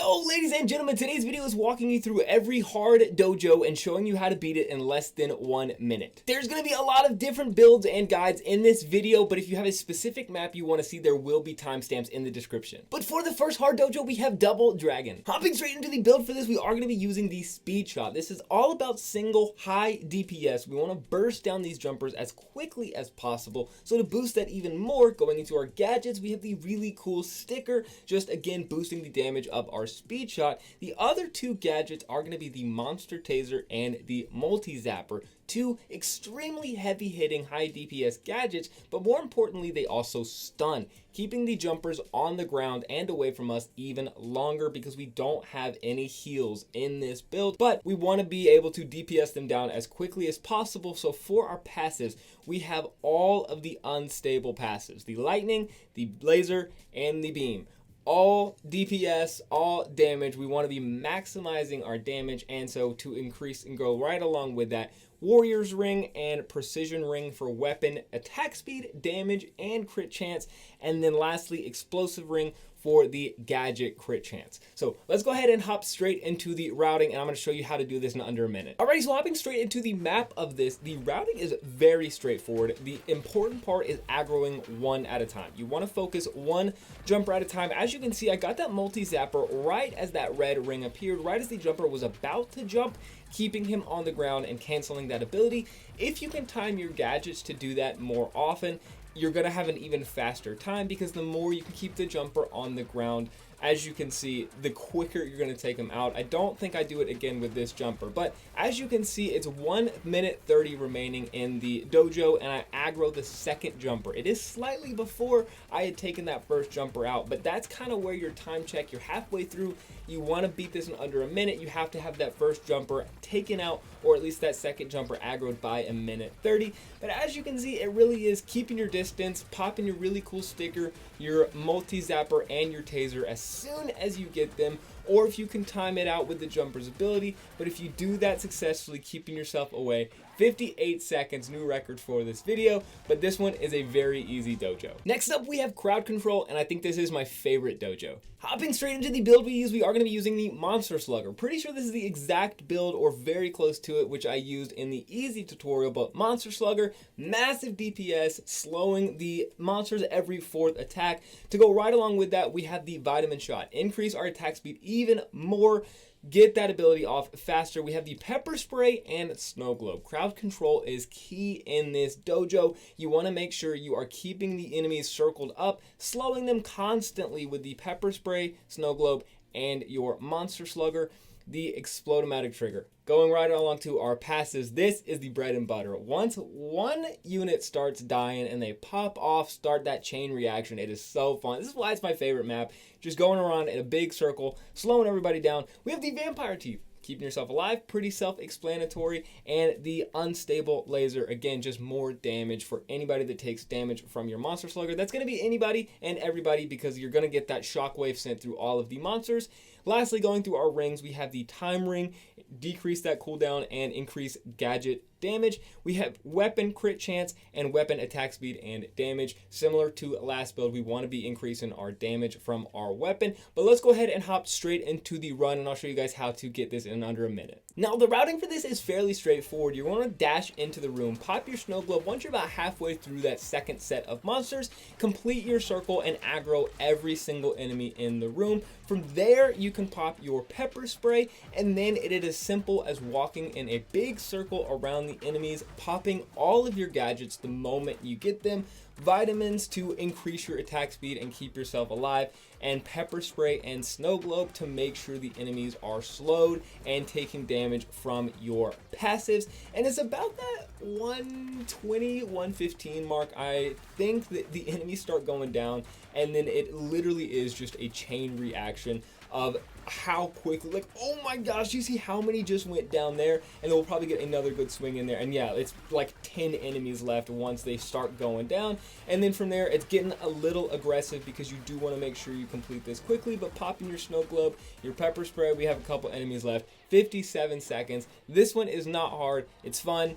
Yo, ladies and gentlemen, today's video is walking you through every hard dojo and showing you how to beat it in less than 1 minute. There's going to be a lot of different builds and guides in this video, but if you have a specific map you want to see, there will be timestamps in the description. But for the first hard dojo, we have Double Dragon. Hopping straight into the build for this, we are going to be using the Speed Shot. This is all about single high DPS. We want to burst down these jumpers as quickly as possible. So to boost that even more, going into our gadgets, we have the really cool sticker, just again boosting the damage of our Speed Shot. The other two gadgets are going to be the Monster Taser and the Multi Zapper. Two extremely heavy hitting high DPS gadgets, but more importantly they also stun, keeping the jumpers on the ground and away from us even longer because we don't have any heals in this build, but we want to be able to DPS them down as quickly as possible. So for our passives, we have all of the unstable passives: the lightning, the laser, and the beam. All DPS, all damage. We want to be maximizing our damage, and so to increase and go right along with that, Warrior's Ring and Precision Ring for weapon attack speed, damage, and crit chance, and then lastly Explosive Ring for the gadget crit chance. So let's go ahead and hop straight into the routing, and I'm going to show you how to do this in under a minute. Alrighty, so hopping straight into the map of this, the routing is very straightforward. The important part is aggroing one at a time. You want to focus one jumper at a time. As you can see, I got that multi-zapper right as that red ring appeared, right as the jumper was about to jump, keeping him on the ground and canceling that ability. If you can time your gadgets to do that more often, you're going to have an even faster time, because the more you can keep the jumper on the ground, as you can see, the quicker you're going to take him out. I don't think I do it again with this jumper, but as you can see, it's 1 minute 30 remaining in the dojo, and I aggro the second jumper. It is slightly before I had taken that first jumper out, but that's kind of where your time check. You're halfway through. You want to beat this in under a minute. You have to have that first jumper taken out, or at least that second jumper aggroed by 1 minute 30. But as you can see, it really is keeping your distance, popping your really cool sticker, your multi-zapper, and your taser as soon as you get them, or if you can time it out with the jumper's ability. But if you do that successfully, keeping yourself away, 58 seconds, new record for this video, but this one is a very easy dojo. Next up, we have crowd control, and I think this is my favorite dojo. Hopping straight into the build we are going to be using the Monster Slugger. Pretty sure this is the exact build or very close to it, which I used in the easy tutorial, but Monster Slugger, massive DPS, slowing the monsters every fourth attack. To go right along with that, we have the Vitamin Shot, increase our attack speed even more, get that ability off faster. We have the Pepper Spray and Snow Globe. Crowd control is key in this dojo. You want to make sure you are keeping the enemies circled up, slowing them constantly with the Pepper Spray, Snow Globe, and your Monster Slugger. The Explodomatic Trigger. Going right along to our passives, this is the bread and butter. Once one unit starts dying and they pop off, start that chain reaction, it is so fun. This is why it's my favorite map. Just going around in a big circle, slowing everybody down. We have the Vampire Teeth, keeping yourself alive, pretty self-explanatory, and the Unstable Laser, again, just more damage for anybody that takes damage from your Monster Slugger. That's going to be anybody and everybody, because you're going to get that shockwave sent through all of the monsters. Lastly, going through our rings, we have the Time Ring, decrease that cooldown and increase gadget damage. We have weapon crit chance and weapon attack speed and damage. Similar to last build, we want to be increasing our damage from our weapon. But let's go ahead and hop straight into the run, and I'll show you guys how to get this in under a minute. Now, the routing for this is fairly straightforward. You want to dash into the room, pop your Snow Globe. Once you're about halfway through that second set of monsters, complete your circle and aggro every single enemy in the room. From there, you can pop your Pepper Spray, and then it is as simple as walking in a big circle around the enemies, popping all of your gadgets the moment you get them, vitamins to increase your attack speed and keep yourself alive, and Pepper Spray and Snow Globe to make sure the enemies are slowed and taking damage from your passives. And it's about that 120, 115 mark. I think that the enemies start going down, and then it literally is just a chain reaction of how quickly, like, oh my gosh, you see how many just went down there, and then we'll probably get another good swing in there. And yeah, it's like 10 enemies left once they start going down, and then from there it's getting a little aggressive because you do want to make sure you complete this quickly. But popping your Snow Globe, your Pepper Spray, we have a couple enemies left, 57 seconds. This one is not hard, it's fun.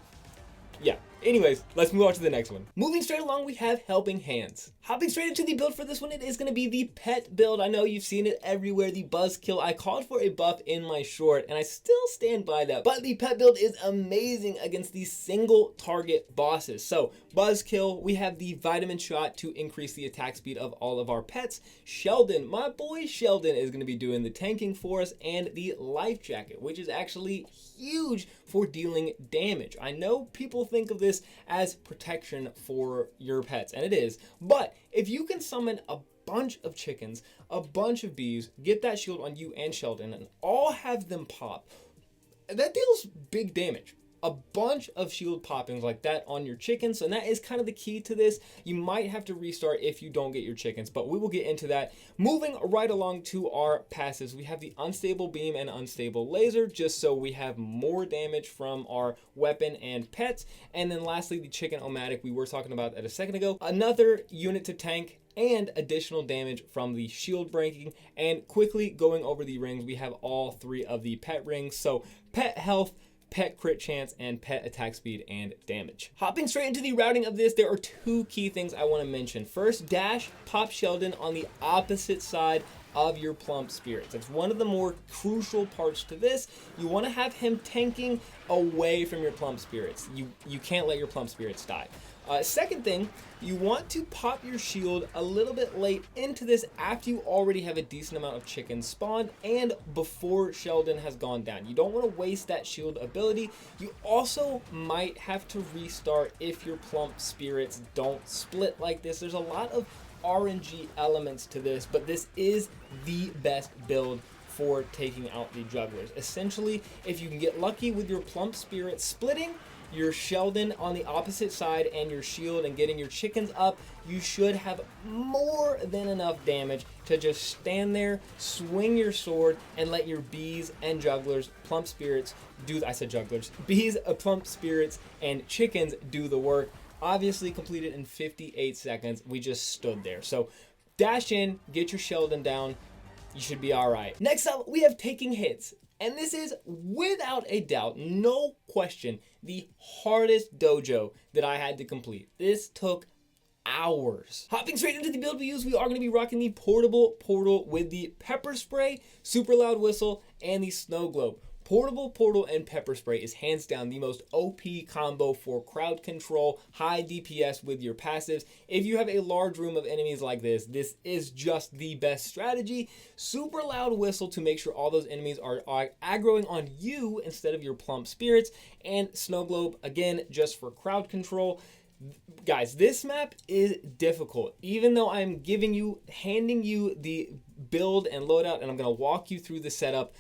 Yeah, Anyways, let's move on to the next one. Moving straight along, we have Helping Hands. Hopping straight into the build for this one, it is going to be the pet build. I know you've seen it everywhere, the buzzkill. I called for a buff in my short, and I still stand by that. But the pet build is amazing against these single target bosses. So, buzzkill, we have the vitamin shot to increase the attack speed of all of our pets. Sheldon, my boy Sheldon, is going to be doing the tanking for us, and the life jacket, which is actually huge for dealing damage. I know people think of this as protection for your pets, and it is, but if you can summon a bunch of chickens, a bunch of bees, get that shield on you and Sheldon, and all have them pop, that deals big damage. A bunch of shield poppings like that on your chickens, and that is kind of the key to this. You might have to restart if you don't get your chickens, but we will get into that. Moving right along to our passives, we have the unstable beam and unstable laser, just so we have more damage from our weapon and pets. And then lastly, the chicken omatic we were talking about a second ago, another unit to tank and additional damage from the shield breaking. And quickly going over the rings, we have all three of the pet rings. So pet health, pet crit chance, and pet attack speed and damage. Hopping straight into the routing of this, there are two key things I want to mention. First, dash pop Sheldon on the opposite side of your plump spirits. That's one of the more crucial parts to this. You want to have him tanking away from your plump spirits. You can't let your plump spirits die. Second thing, you want to pop your shield a little bit late into this after you already have a decent amount of chickens spawned and before Sheldon has gone down. You don't want to waste that shield ability. You also might have to restart if your plump spirits don't split like this. There's a lot of RNG elements to this, but this is the best build for taking out the jugglers. Essentially, if you can get lucky with your plump spirit splitting, your Sheldon on the opposite side, and your shield and getting your chickens up, you should have more than enough damage to just stand there, swing your sword, and let your bees and jugglers, plump spirits do, I said jugglers, bees, plump spirits, and chickens do the work. Obviously completed in 58 seconds. We just stood there. So dash in, get your Sheldon down. You should be all right. Next up, we have taking hits. And this is, without a doubt, no question, the hardest dojo that I had to complete. This took hours. Hopping straight into the build we use, we are going to be rocking the portable portal with the pepper spray, super loud whistle, and the snow globe. Portable portal and pepper spray is hands down the most OP combo for crowd control, high DPS with your passives. If you have a large room of enemies like this, this is just the best strategy. Super loud whistle to make sure all those enemies are aggroing on you instead of your plump spirits, and snow globe, again, just for crowd control. Guys, this map is difficult. Even though I'm handing you the build and loadout, and I'm going to walk you through the setup,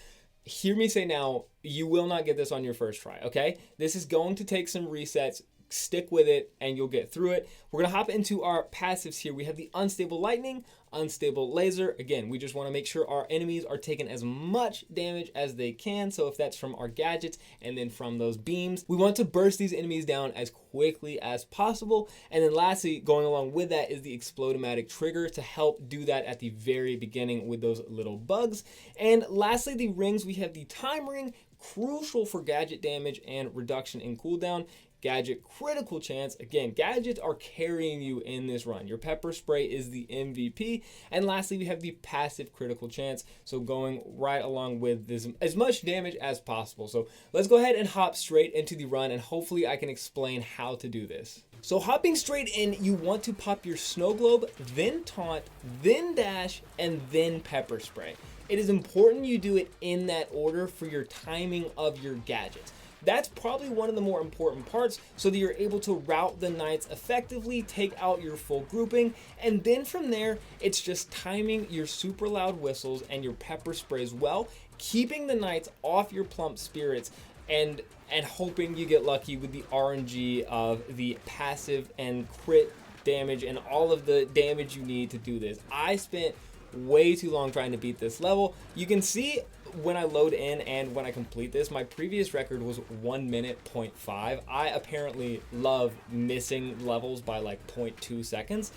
hear me say now, you will not get this on your first try, okay? This is going to take some resets. Stick with it and you'll get through it. We're going to hop into our passives here. We have the unstable lightning, unstable laser. Again, we just want to make sure our enemies are taking as much damage as they can. So if that's from our gadgets and then from those beams, we want to burst these enemies down as quickly as possible. And then lastly, going along with that is the explodomatic trigger to help do that at the very beginning with those little bugs. And lastly, the rings, we have the time ring, crucial for gadget damage and reduction in cooldown. Gadget critical chance. Again, gadgets are carrying you in this run. Your pepper spray is the MVP. And lastly, we have the passive critical chance. So going right along with this, as much damage as possible. So let's go ahead and hop straight into the run, and hopefully I can explain how to do this. So hopping straight in, you want to pop your snow globe, then taunt, then dash, and then pepper spray. It is important you do it in that order for your timing of your gadgets. That's probably one of the more important parts, so that you're able to route the knights effectively, take out your full grouping, and then from there, it's just timing your super loud whistles and your pepper sprays well, keeping the knights off your plump spirits, and hoping you get lucky with the RNG of the passive and crit damage and all of the damage you need to do this. I spent way too long trying to beat this level. You can see when I load in and when I complete this, my previous record was 1 minute 0.5. I apparently love missing levels by like 0.2 seconds.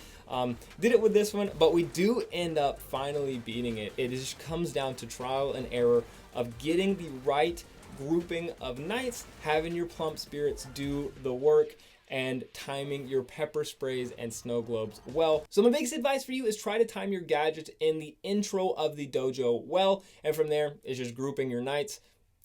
Did it with this one, but we do end up finally beating it. It just comes down to trial and error of getting the right grouping of knights, having your plump spirits do the work, and timing your pepper sprays and snow globes well. So my biggest advice for you is try to time your gadgets in the intro of the dojo well, and from there is just grouping your knights.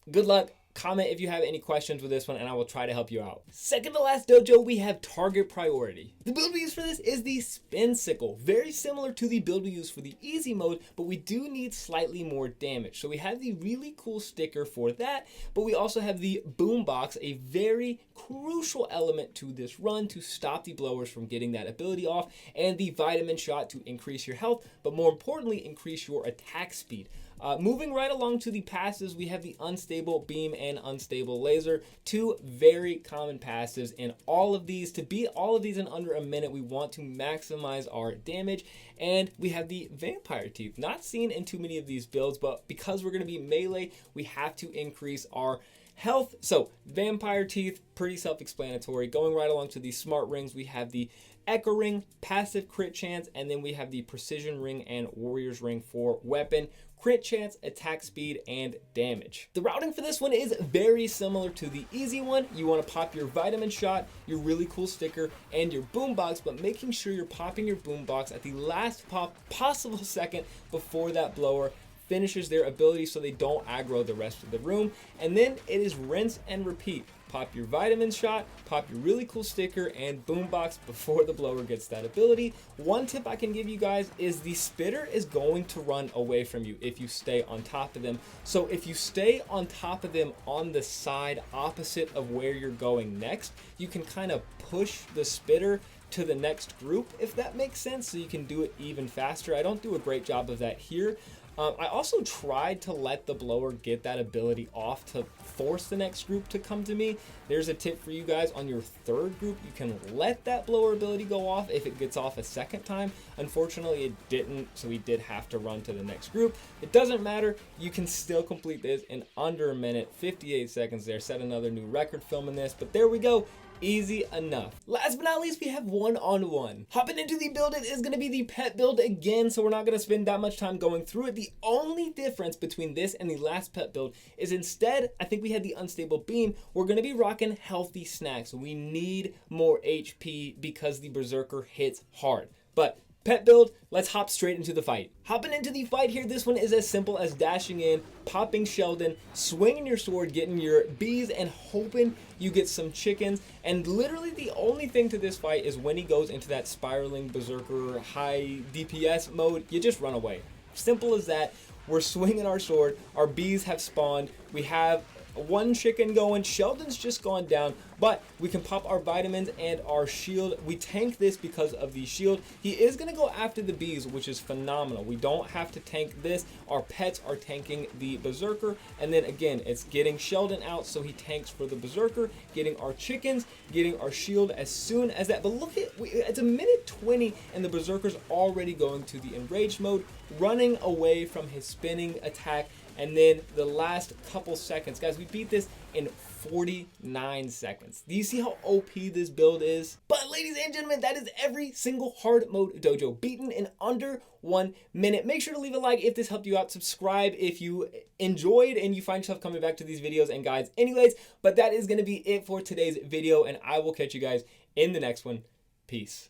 Good luck. Comment if you have any questions with this one and I will try to help you out. Second to last dojo, we have target priority. The build we use for this is the spin sickle. Very similar to the build we use for the easy mode, but we do need slightly more damage. So we have the really cool sticker for that, but we also have the boombox, a very crucial element to this run to stop the blowers from getting that ability off, and the vitamin shot to increase your health, but more importantly, increase your attack speed. Moving right along to the passives, we have the unstable beam and unstable laser, two very common passives, and all of these, to beat all of these in under a minute, we want to maximize our damage. And we have the vampire teeth, not seen in too many of these builds, but because we're going to be melee, we have to increase our health. So vampire teeth, pretty self-explanatory. Going right along to the smart rings, we have the Echo Ring, passive crit chance, and then we have the Precision Ring and Warrior's Ring for weapon, crit chance, attack speed, and damage. The routing for this one is very similar to the easy one. You want to pop your vitamin shot, your really cool sticker, and your boombox, but making sure you're popping your boombox at the last possible second before that blower finishes their ability so they don't aggro the rest of the room. And then it is rinse and repeat. Pop your vitamin shot, pop your really cool sticker, and boombox before the blower gets that ability. One tip I can give you guys is the spitter is going to run away from you if you stay on top of them. So if you stay on top of them on the side opposite of where you're going next, you can kind of push the spitter to the next group, if that makes sense, so you can do it even faster. I don't do a great job of that here. I also tried to let the blower get that ability off to force the next group to come to me. There's a tip for you guys. On your third group, you can let that blower ability go off if it gets off a second time. Unfortunately, it didn't, so we did have to run to the next group. It doesn't matter. You can still complete this in under a minute, 58 seconds there. Set another new record filming this, but there we go. Easy enough. Last but not least, we have one-on-one. Hopping into the build, it is going to be the pet build again, so we're not going to spend that much time going through it. The only difference between this and the last pet build is instead, I think we had the unstable beam, we're going to be rocking healthy snacks. We need more HP because the berserker hits hard. But pet build, let's hop straight into the fight. Hopping into the fight here, this one is as simple as dashing in, popping Sheldon, swinging your sword, getting your bees, and hoping you get some chickens. And literally the only thing to this fight is when he goes into that spiraling berserker high DPS mode, you just run away. Simple as that. We're swinging our sword, our bees have spawned, we have one chicken going, Sheldon's just gone down, but we can pop our vitamins and our shield. We tank this because of the shield. He is going to go after the bees, which is phenomenal. We don't have to tank this. Our pets are tanking the berserker, and then again, it's getting Sheldon out, so he tanks for the berserker, getting our chickens, getting our shield as soon as that. But look at, it's a minute 20, and the berserker's already going to the enraged mode, running away from his spinning attack. And then the last couple seconds, guys, we beat this in 49 seconds. Do you see how OP this build is? But ladies and gentlemen, that is every single hard mode dojo beaten in under 1 minute. Make sure to leave a like if this helped you out. Subscribe if you enjoyed and you find yourself coming back to these videos and guides anyways. But that is going to be it for today's video, and I will catch you guys in the next one. Peace.